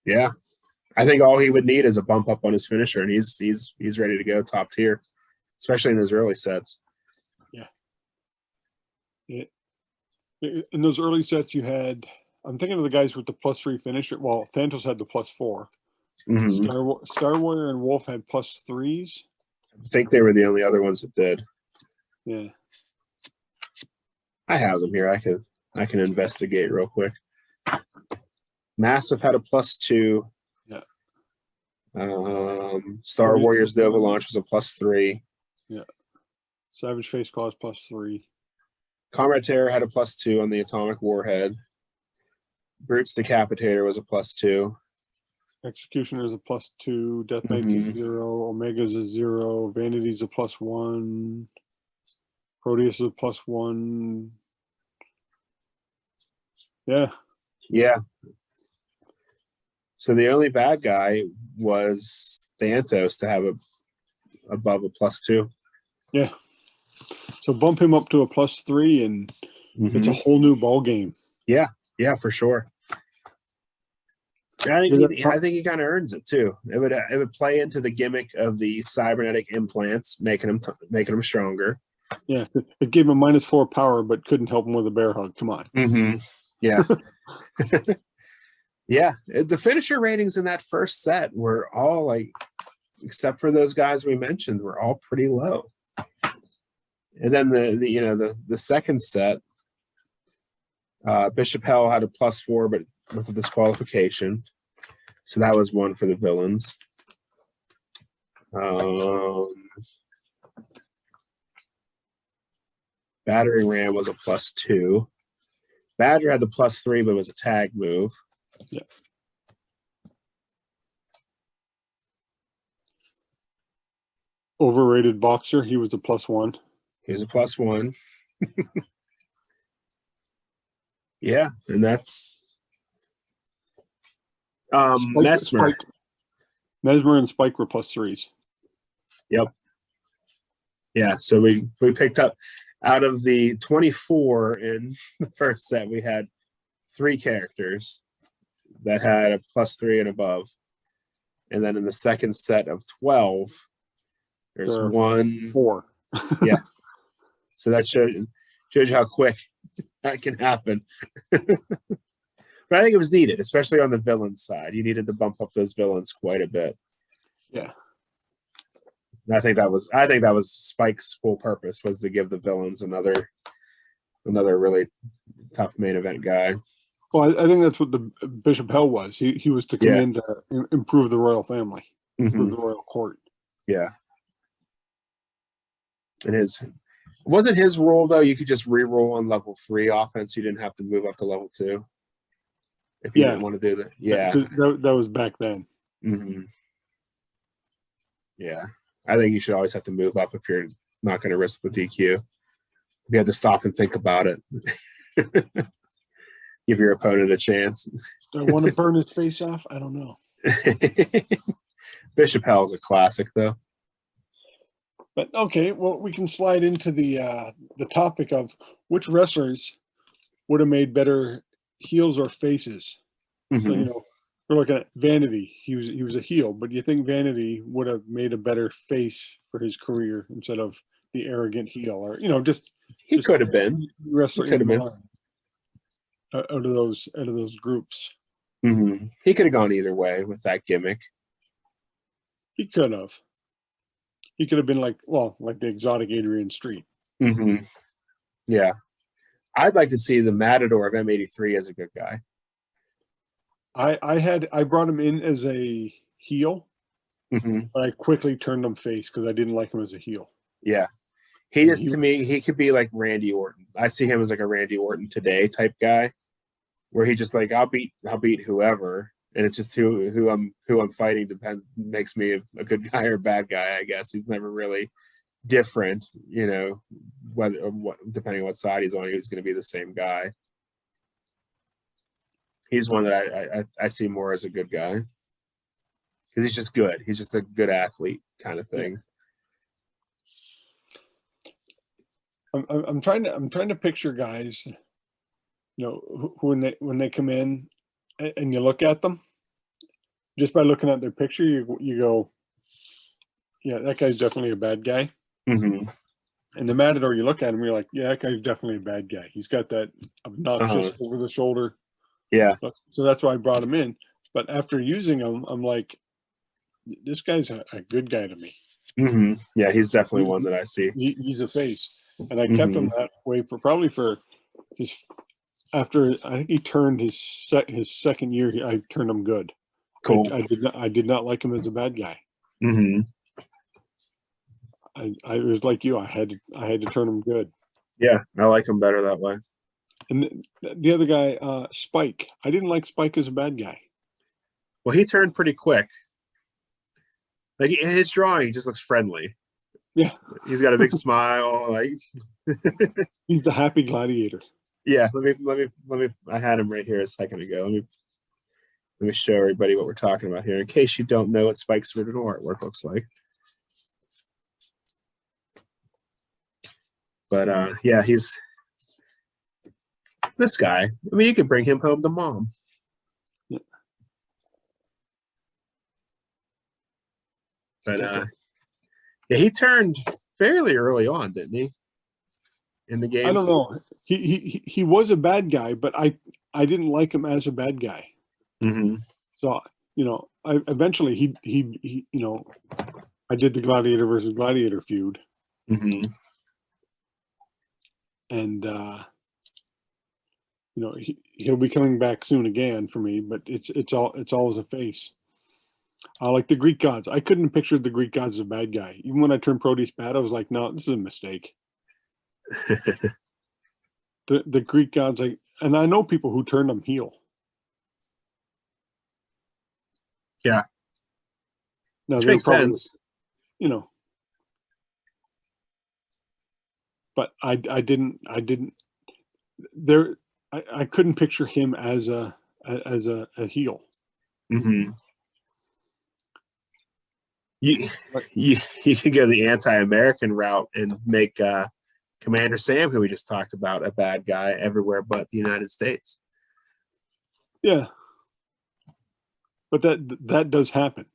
yeah. I think all he would need is a bump up on his finisher, and he's ready to go top tier, especially in his early sets. Yeah. In those early sets, you had, I'm thinking of the guys with the +3 finisher. Well, Thantos had the +4. Mm-hmm. Star Warrior and Wolf had +3s. I think they were the only other ones that did. Yeah. I have them here. I can investigate real quick. Massive had a +2. Yeah. Star Warriors Nova Launch was a +3. Yeah. Savage Face Claws +3. Comrade Terror had a +2 on the Atomic Warhead. Brute's Decapitator was a +2. Executioner is a +2. Death Knight's a 0. Omega's a 0. Vanity's a +1. Proteus is a +1. Yeah. Yeah. So the only bad guy was Thantos to have above a +2. Yeah. So bump him up to a +3, and it's a whole new ball game. Yeah, for sure. I think he kind of earns it too. It would play into the gimmick of the cybernetic implants, making him stronger. Yeah, it gave him a -4 power, but couldn't help him with a bear hug. Come on. Yeah. Yeah, the finisher ratings in that first set were all like, except for those guys we mentioned, were all pretty low. And then the second set, Bishop Hell had a +4, but with a disqualification. So that was one for the villains. Battering Ram was a +2. Badger had the +3, but it was a tag move. Yeah. Overrated Boxer, he was a +1. He was a +1. Yeah, and that's Mesmer. Mesmer and Spike were +3s. Yep. Yeah, so we picked up, out of the 24 in the first set, we had 3 characters that had a +3 and above. And then in the second set of 12, there's 4. Yeah. So that shows you how quick that can happen. But I think it was needed, especially on the villain side. You needed to bump up those villains quite a bit. Yeah. And I think that was Spike's full purpose, was to give the villains another really tough main event guy. Well, I think that's what the Bishop Hell was. He was to come in to improve the royal family, improve the royal court. Yeah. And wasn't his rule though, you could just re-roll on level 3 offense, you didn't have to move up to level 2 if you didn't want to do that. Yeah. That was back then. Yeah. I think you should always have to move up if you're not going to risk the DQ. You have to stop and think about it. Give your opponent a chance. Do I want to burn his face off? I don't know. Bishop Hell is a classic though. But okay, well, we can slide into the topic of which wrestlers would have made better heels or faces. So, we're looking at Vanity. He was a heel, but you think Vanity would have made a better face for his career instead of the arrogant heel, or he could have been wrestler could have been out of those groups. He could have gone either way with that gimmick. He could have. He could have been like the exotic Adrian Street. Yeah. I'd like to see the Matador of M83 as a good guy. I brought him in as a heel, but I quickly turned him face because I didn't like him as a heel. Yeah. He just, to me, he could be like Randy Orton. I see him as like a Randy Orton today type guy, where he just like, I'll beat whoever, and it's just who I'm fighting makes me a good guy or a bad guy. I guess he's never really different, you know, depending on what side he's on, he's going to be the same guy. He's one that I see more as a good guy because he's just good. He's just a good athlete kind of thing. I'm trying to picture guys, you know, who when they come in and you look at them, just by looking at their picture, you go, yeah, that guy's definitely a bad guy. And the Matador, you look at him, you're like, yeah, that guy's definitely a bad guy. He's got that obnoxious over the shoulder. Yeah. So that's why I brought him in. But after using him, I'm like, this guy's a good guy to me. Yeah, he's definitely one that I see. He's a face. And I kept him that way for his, after I think he turned his second year, I turned him good. Cool. I did not like him as a bad guy. I was like you. I had to turn him good. Yeah, I like him better that way. And the other guy, Spike, I didn't like Spike as a bad guy. Well, he turned pretty quick. Like his drawing, he just looks friendly. Yeah, he's got a big smile. Like he's the happy gladiator. Yeah, let me. I had him right here a second ago. Let me show everybody what we're talking about here, in case you don't know what Spike's original artwork looks like. But yeah, he's this guy. I mean, you can bring him home to mom. Yeah. But yeah, he turned fairly early on, didn't he? In the game, I don't know. He was a bad guy, but I didn't like him as a bad guy. So you know, eventually he you know, I did the Gladiator versus Gladiator feud. And you know, he'll be coming back soon again for me, but it's always a face. Like the Greek gods, I couldn't picture the Greek gods as a bad guy. Even when I turned Proteus bad, I was like, no, this is a mistake. the Greek gods, and I know people who turned them heel. Yeah. Now, which makes sense. You know, but I didn't there. I couldn't picture him as a heel. You could go the anti-American route and make Commander Sam, who we just talked about, a bad guy everywhere but the United States. Yeah, but that does happen.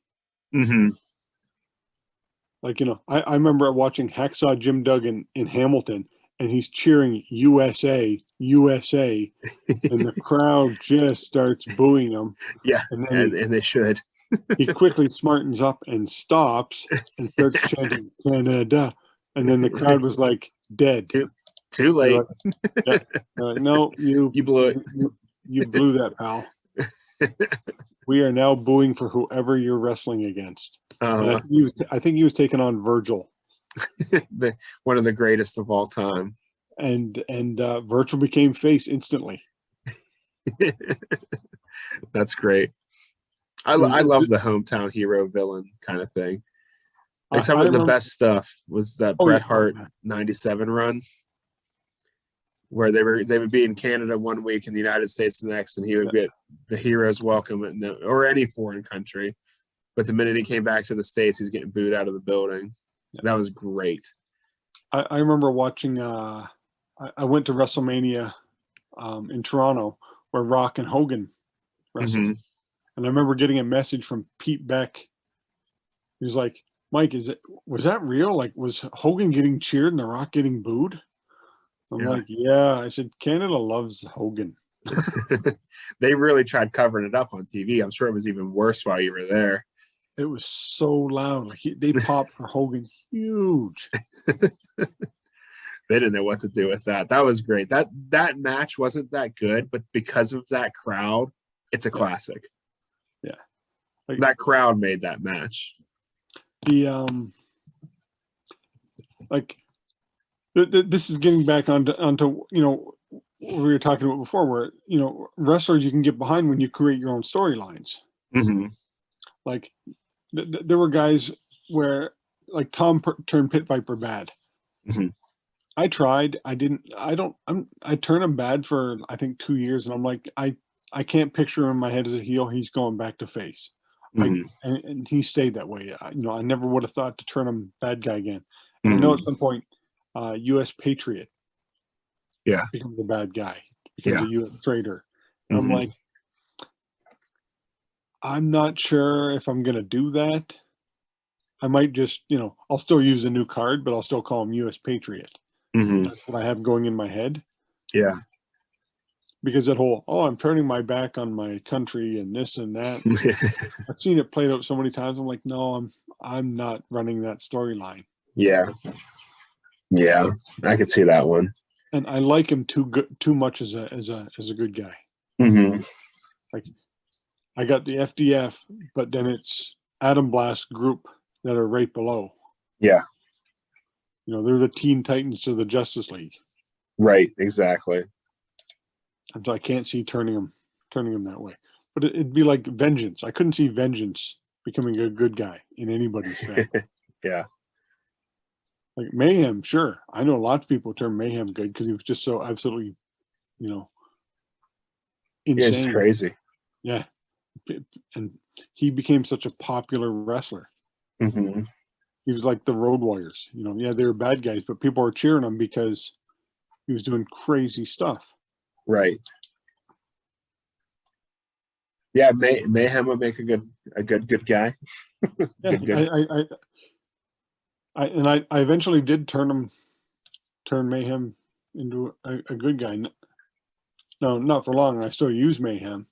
Like, you know, I remember watching Hacksaw Jim Duggan in Hamilton, and he's cheering USA, USA, and the crowd just starts booing him. Yeah, and they should. He quickly smartens up and stops and starts chanting Canada, and then the crowd was like, dead. Too late. Like, no, you blew it. You blew that, pal. We are now booing for whoever you're wrestling against. I think he was taking on Virgil, one of the greatest of all time. And Virgil became face instantly. That's great. I love the hometown hero villain kind of thing. Like some of the best stuff was that Bret Hart 97 run, where they would be in Canada one week and the United States the next, and he would get the heroes welcome or any foreign country. But the minute he came back to the States, he's getting booed out of the building. That was great. I remember watching. I went to WrestleMania in Toronto, where Rock and Hogan wrestled. And I remember getting a message from Pete Beck. He was like, Mike, was that real? Like, was Hogan getting cheered and The Rock getting booed? I'm like, yeah. I said, Canada loves Hogan. They really tried covering it up on TV. I'm sure it was even worse while you were there. It was so loud. Like they popped for Hogan huge. They didn't know what to do with that. That was great. That match wasn't that good, but because of that crowd, it's a classic. Yeah. That crowd made that match. the like this is getting back onto what we were talking about before, where wrestlers you can get behind when you create your own storylines. Mm-hmm. Like there were guys where like Tom turned Pit Viper bad. Mm-hmm. I tried. I turned him bad for I think 2 years, and I'm like I can't picture him in my head as a heel. He's going back to face. Mm-hmm. And he stayed that way. I never would have thought to turn him bad guy again. And I know Mm-hmm. at some point, U.S. Patriot, Yeah, becomes a bad guy, becomes yeah. a U.S. traitor. And Mm-hmm. I'm like, I'm not sure if I'm gonna do that. I might just, I'll still use a new card, but I'll still call him U.S. Patriot. Mm-hmm. That's what I have going in my head. Yeah. Because that whole, I'm turning my back on my country and this and that. I've seen it played out so many times. I'm like, no, I'm not running that storyline. Yeah. Yeah. I could see that one. And I like him too much as a good guy. Mm-hmm. Like I got the FDF, but then it's Atom Blast group that are right below. Yeah. They're the Teen Titans of the Justice League. Right. Exactly. And so I can't see turning him that way. But it'd be like Vengeance. I couldn't see Vengeance becoming a good guy in anybody's family. Yeah. Like Mayhem, sure. I know lots of people turn Mayhem good because he was just so absolutely, insane. Yeah, it's crazy. Yeah. And he became such a popular wrestler. Mm-hmm. He was like the Road Warriors. Yeah, they were bad guys, but people were cheering him because he was doing crazy stuff. Right. Yeah, Mayhem would make a good guy. Yeah, good. I eventually did turn Mayhem into a good guy. No, not for long. I still use Mayhem.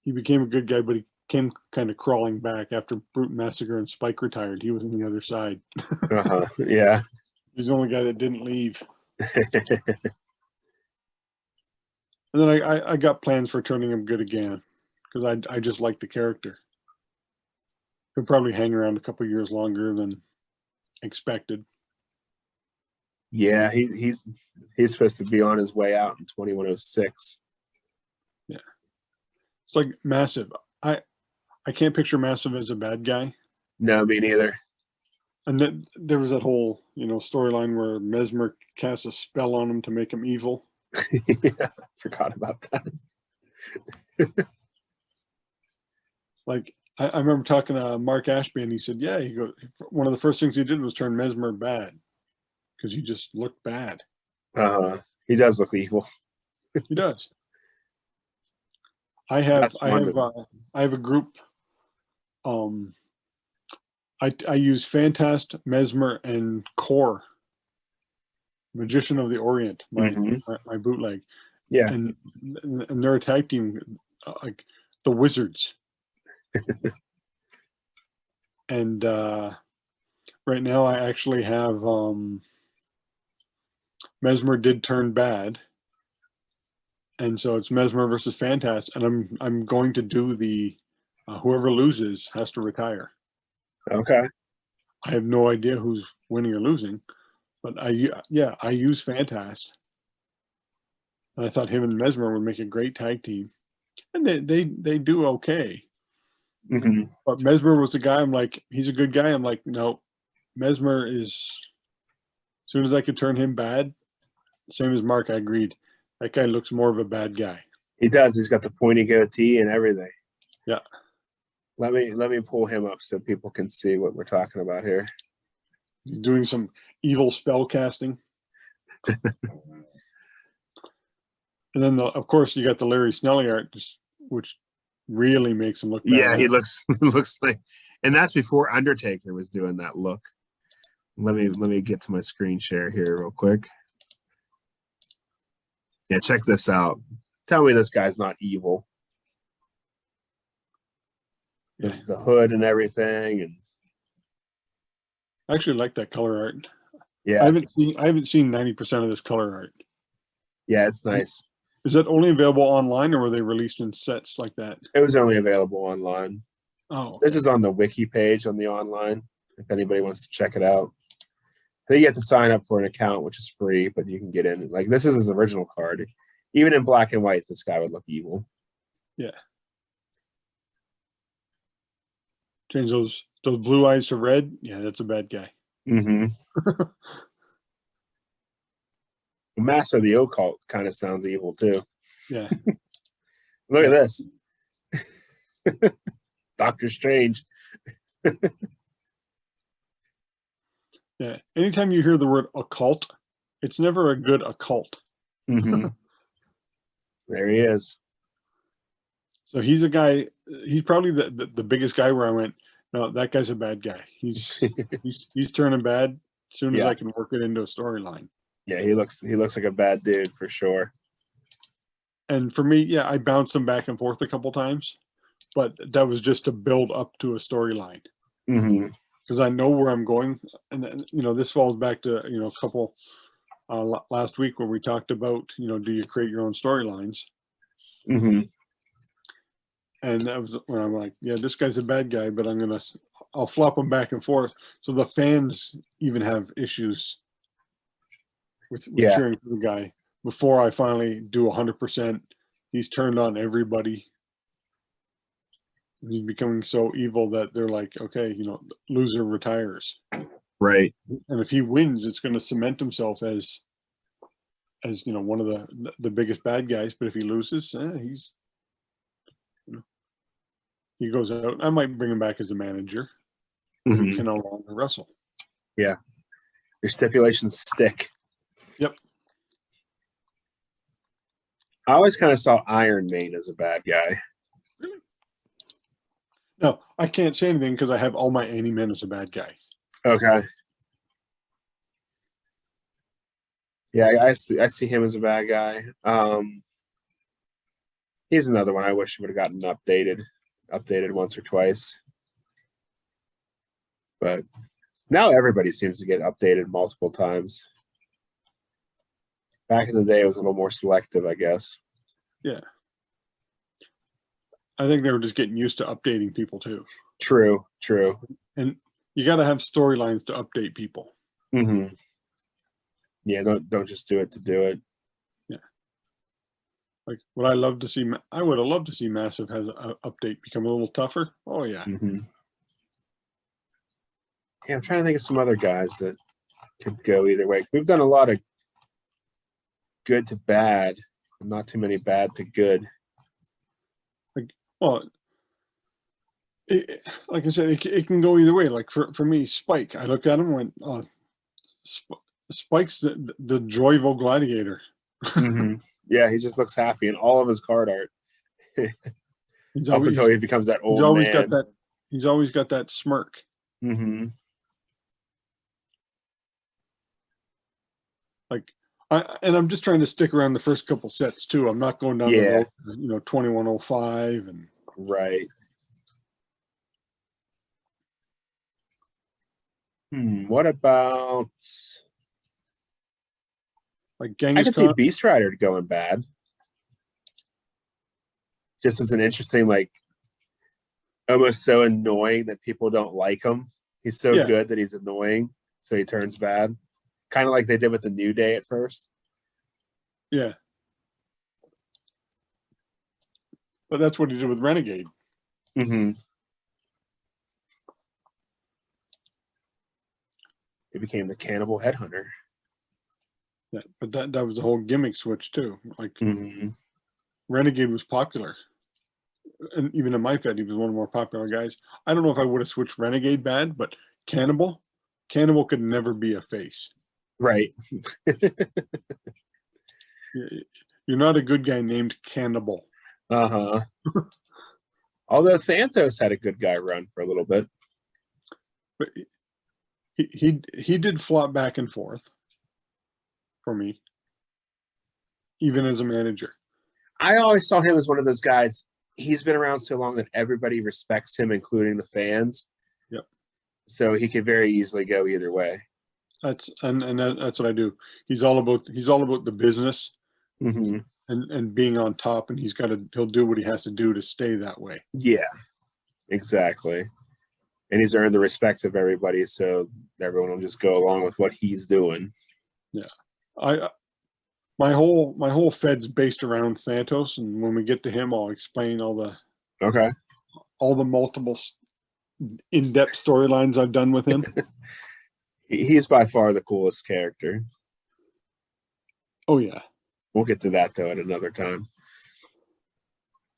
He became a good guy, but he came kind of crawling back after Brute Massacre and Spike retired. He was on the other side. Uh-huh. Yeah. He's the only guy that didn't leave. And then I got plans for turning him good again because I just like the character. He'll probably hang around a couple years longer than expected. Yeah, he's supposed to be on his way out in 2106. Yeah, it's like Massive. I can't picture Massive as a bad guy. No, me neither. And then there was that whole storyline where Mesmer casts a spell on him to make him evil. Yeah, forgot about that. Like I remember talking to Mark Ashby, and he said, "Yeah, one of the first things he did was turn Mesmer bad because he just looked bad." He does look evil. He does. I have a group. I use Fantast, Mesmer, and Core, Magician of the Orient, my bootleg. Yeah, and they're a tag team, like the Wizards. And right now, I actually have Mesmer did turn bad, and so it's Mesmer versus Fantast, and I'm going to do the whoever loses has to retire. Okay. I have no idea who's winning or losing, but I use Fantast. And I thought him and Mesmer would make a great tag team, and they do okay. Mm-hmm. But Mesmer was the guy. I'm like, he's a good guy. I'm like, no, Mesmer is. As soon as I could turn him bad, same as Mark, I agreed. That guy looks more of a bad guy. He does. He's got the pointy goatee and everything. Yeah. Let me pull him up so people can see what we're talking about here. He's doing some evil spell casting. And then, of course, you got the Larry Snelling art, which really makes him look bad. Yeah, he looks like, and that's before Undertaker was doing that look. Let me get to my screen share here real quick. Yeah, check this out. Tell me this guy's not evil. Yeah. The hood and everything, and I actually like that color art. yeah, I haven't seen 90% of this color art. Yeah, it's nice. Is that only available online, or were they released in sets like that? It was only available online. Oh, This is on the wiki page on the online, if anybody wants to check it out. I think you have to sign up for an account, which is free, but you can get in. Like, this is his original card. Even in black and white, this guy would look evil. yeah. Change those blue eyes to red. Yeah, that's a bad guy. Mm-hmm. Master of the Occult kind of sounds evil, too. Yeah. Look at this. Doctor Strange. Yeah. Anytime you hear the word occult, it's never a good occult. Mm-hmm. There he is. So he's a guy, he's probably the biggest guy where I went, no, that guy's a bad guy. He's turning bad as soon as I can work it into a storyline. Yeah, he looks like a bad dude for sure. And for me, yeah, I bounced him back and forth a couple times, but that was just to build up to a storyline. Mm-hmm. Because I know where I'm going. And, you know, this falls back to, you know, a couple last week where we talked about, you know, do you create your own storylines? Mm-hmm. And that was when I'm like, yeah, this guy's a bad guy, but I'll flop him back and forth. So the fans even have issues with cheering for the guy before I finally do 100%. He's turned on everybody. He's becoming so evil that they're like, okay, you know, loser retires. Right. And if he wins, it's going to cement himself as you know, one of the biggest bad guys. But if he loses, he's, you know, he goes out. I might bring him back as a manager. Mm-hmm. He can no longer wrestle. Yeah. Your stipulations stick. Yep. I always kind of saw Iron Man as a bad guy. Really? No, I can't say anything because I have all my Anti-Men as a bad guy. Okay. Yeah, I see him as a bad guy. He's another one I wish would have gotten updated once or twice. But now everybody seems to get updated multiple times. Back in the day, it was a little more selective, I guess. Yeah. I think they were just getting used to updating people too. True. And you got to have storylines to update people. Mm-hmm. Yeah, don't just do it to do it. Yeah. Like, would I love to see? I would have loved to see Massive has an update become a little tougher. Oh yeah. Mm-hmm. Yeah, I'm trying to think of some other guys that could go either way. We've done a lot of good to bad, not too many bad to good. Well, like I said, it can go either way. Like for me, Spike, I looked at him and went, oh, Spike's the joyful gladiator. Mm-hmm. Yeah, he just looks happy in all of his card art. Up until he becomes that old man. He's always got that smirk. Mm-hmm. Like, and I'm just trying to stick around the first couple sets too. I'm not going down the road, you know, 2105 and right. What about like Genghis I could Khan? see Beast Rider going bad. Just as an interesting, like, almost so annoying that people don't like him. He's so good that he's annoying, so he turns bad. Kind of like they did with the New Day at first. Yeah. But that's what he did with Renegade. Mm-hmm. He became the cannibal headhunter. Yeah, but that was the whole gimmick switch too. Like Renegade was popular. And even in my Fed, he was one of the more popular guys. I don't know if I would have switched Renegade bad, but Cannibal could never be a face. Right. You're not a good guy named Cannibal. Uh-huh. Although Thantos had a good guy run for a little bit. But he did flop back and forth for me, even as a manager. I always saw him as one of those guys. He's been around so long that everybody respects him, including the fans. Yep. So he could very easily go either way. That's what I do. He's all about the business and being on top, and he'll do what he has to do to stay that way. Yeah. Exactly. And he's earned the respect of everybody, so everyone will just go along with what he's doing. Yeah. My whole Fed's based around Thantos, and when we get to him, I'll explain all the multiple in-depth storylines I've done with him. He's by far the coolest character. Oh yeah. We'll get to that though at another time.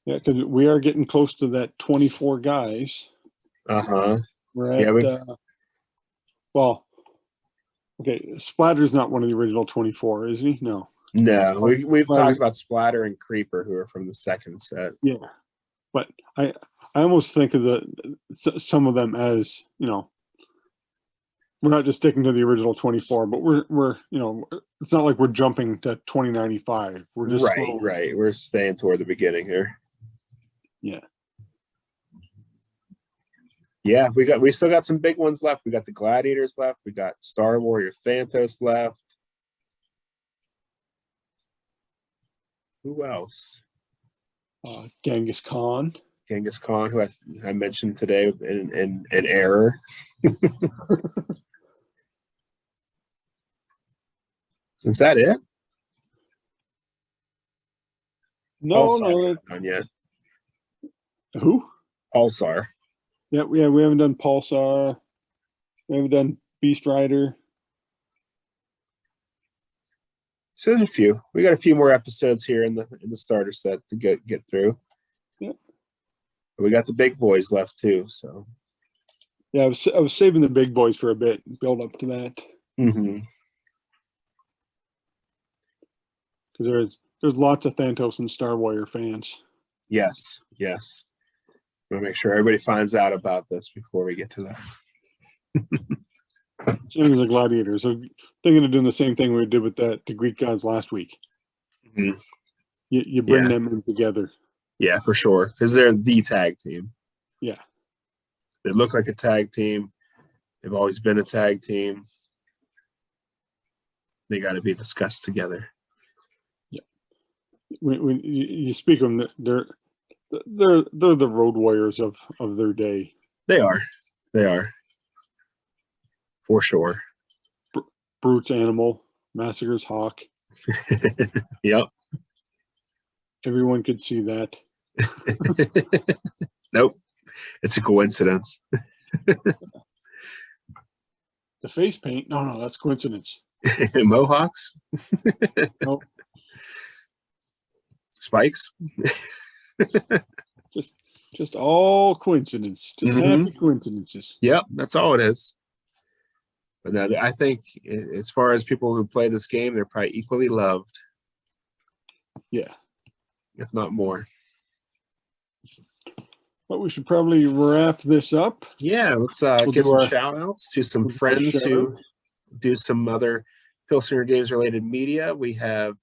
Yeah, because we are getting close to that 24 guys. We're at well, okay, Splatter's not one of the original 24, is he? No. No, we've talked about Splatter and Creeper, who are from the second set. Yeah, but I almost think of some of them as, you know, we're not just sticking to the original 24, but we're you know, it's not like we're jumping to 2095. We're just right. We're staying toward the beginning here. Yeah. Yeah, we still got some big ones left. We got the Gladiators left. We got Star Warrior Thantos left. Who else? Genghis Khan. Genghis Khan, who I mentioned today in error. Is that it? No, no. Not yet. Who? Pulsar. Yeah, we haven't done Pulsar. We haven't done Beast Rider. So there's a few. We got a few more episodes here in the starter set to get through. Yeah. But we got the big boys left too. So yeah, I was saving the big boys for a bit, build up to that. Mm-hmm. Because there's lots of Thantos and Star Warrior fans. Yes. We'll make sure everybody finds out about this before we get to that. Same as the Gladiators. I'm thinking of doing the same thing we did with the Greek gods last week. Mm-hmm. You bring them in together. Yeah, for sure. Because they're the tag team. Yeah. They look like a tag team. They've always been a tag team. They got to be discussed together. Yeah. When you speak of them, they're the road warriors of their day. They are. For sure. Brute's Animal, Massacre's Hawk. Yep. Everyone could see that. Nope. It's a coincidence. The face paint? No, that's coincidence. Mohawks? Nope. Spikes? Just all coincidence. Just happy coincidences. Yep, that's all it is. But no, I think as far as people who play this game, they're probably equally loved. Yeah. If not more. But we should probably wrap this up. Yeah, let's give some shout outs to some friends who do some other Filsinger Games related media. We have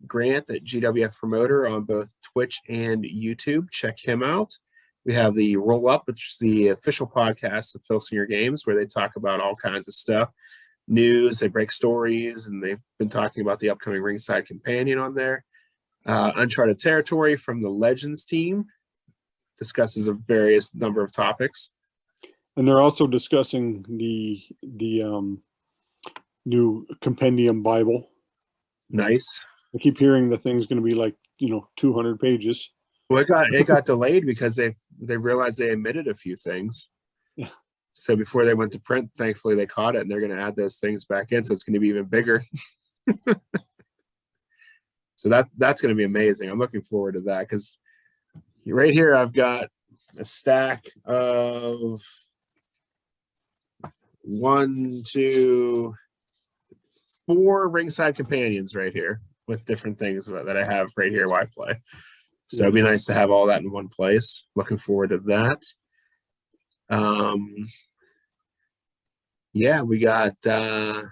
Grant at GWF Promoter on both Twitch and YouTube. Check him out. We have the Roll Up, which is the official podcast of Filsinger Games, where they talk about all kinds of stuff, news, they break stories, and they've been talking about the upcoming Ringside Companion on there. Uncharted Territory from the Legends team discusses a various number of topics. And they're also discussing the new Compendium Bible. Nice. I keep hearing the thing's going to be like, 200 pages. Well, it got delayed because they realized they omitted a few things. Yeah. So before they went to print, thankfully they caught it, and they're going to add those things back in, so it's going to be even bigger. So that's going to be amazing. I'm looking forward to that, because right here I've got a stack of 1, 2, 4 Ringside Companions right here with different things that I have right here while I play. So it'd be nice to have all that in one place. Looking forward to that. Yeah, we got I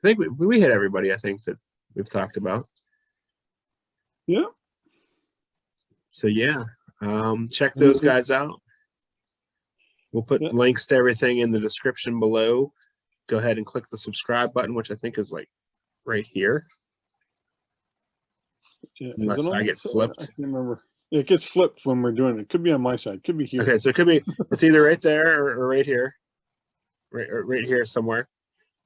think we hit everybody, I think, that we've talked about. Yeah. So yeah, check those guys out. We'll put links to everything in the description below. Go ahead and click the subscribe button, which I think is like right here. Yeah. Unless I get flipped. I can't remember. It gets flipped when we're doing it. It could be on my side. Could be here. Okay, so it could be, it's either right there or right here, right here somewhere.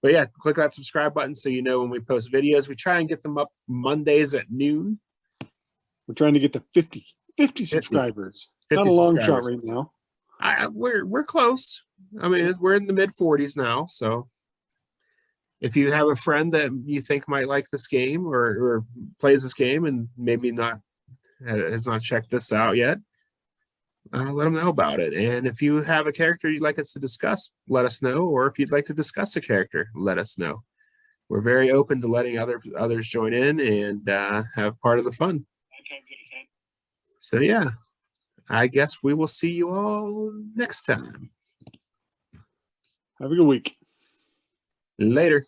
But yeah, click that subscribe button so you know when we post videos. We try and get them up Mondays at noon. We're trying to get to 50 subscribers. 50 Not a long shot subscribers. right now. We're close. I mean, we're in the mid 40s now. So if you have a friend that you think might like this game or plays this game and maybe has not checked this out yet, let them know about it. And if you have a character you'd like us to discuss, let us know. Or if you'd like to discuss a character, let us know. We're very open to letting others join in and have part of the fun. So yeah, I guess we will see you all next time. Have a good week. Later.